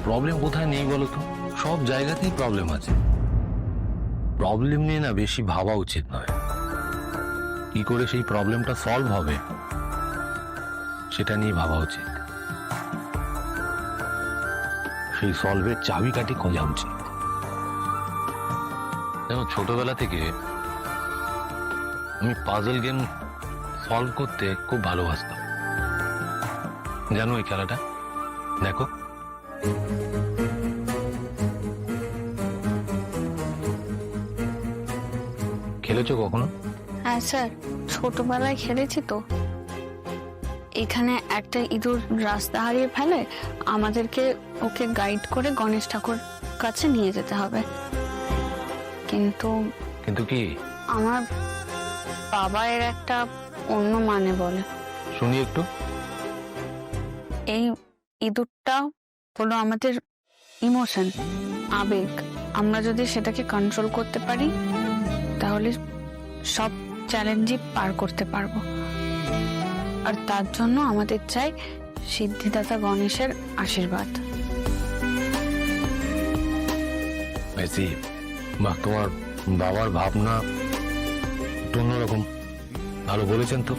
Problem কোথায় নেই বলো তো? সব জায়গাতেই প্রবলেম আছে। প্রবলেম নিয়ে না বেশি ভাবা উচিত নয়। কি করে সেই প্রবলেমটা সলভ হবে সেটা নিয়ে ভাবা উচিত। সেই সলভের চাবিকাঠি খোঁজা উচিত। যেমন ছোটবেলা থেকে আমি পাজল গেম সলভ করতে খুব ভালোবাসতাম। জানো এই খেলাটা? দেখো, খেলেছো কখনো? হ্যাঁ স্যার, ছোটবেলায় খেলেছি তো। এখানে একটা ইঁদুর রাস্তা হারিয়ে ফেলে, আমাদেরকে ওকে গাইড করে গণেশ ঠাকুর কাছে নিয়ে যেতে হবে। কিন্তু কিন্তু কি? আমার বাবা এর একটা অন্য মানে বলে। শুনি একটু। এই ইঁদুরটা হলো আমাদের ইমোশন, আবেগ। আমরা যদি সেটাকে কন্ট্রোল করতে পারি তাহলে সব চ্যালেঞ্জই পার করতে পারবো। আর তার জন্য আমাদের চাই সিদ্ধিদাতা গণেশের আশীর্বাদ। বাহ, তোমার বাবার ভাবনা একটু অন্যরকম। ভালো বলেছেন তো।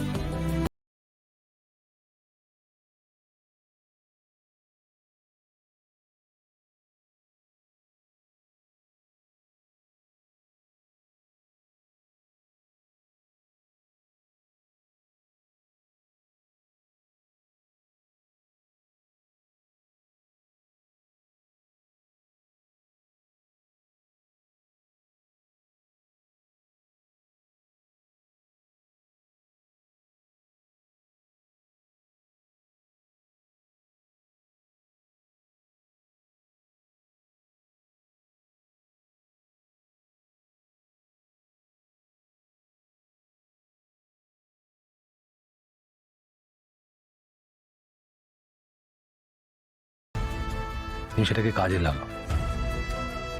তুমি সেটাকে কাজে লাগাও।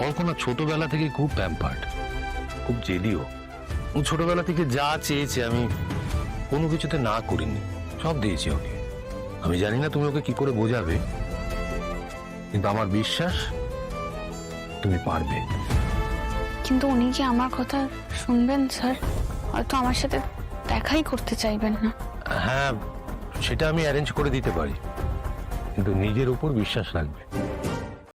কল্পনা ছোটবেলা থেকে খুব প্যাম্পার্ড, খুব জেদিও। ও ছোটবেলা থেকে যা চেয়েছে আমি কোনো কিছুতে না করিনি, সব দিয়েছি ওকে। আমি জানি না তুমি ওকে কি করে বোঝাবে, কিন্তু আমার বিশ্বাস তুমি পারবে। কিন্তু উনি কি আমার কথা শুনবেন স্যার? হয়তো আমার সাথে দেখাই করতে চাইবেন না। হ্যাঁ, সেটা আমি অ্যারেঞ্জ করে দিতে পারি, কিন্তু নিজের উপর বিশ্বাস রাখবে।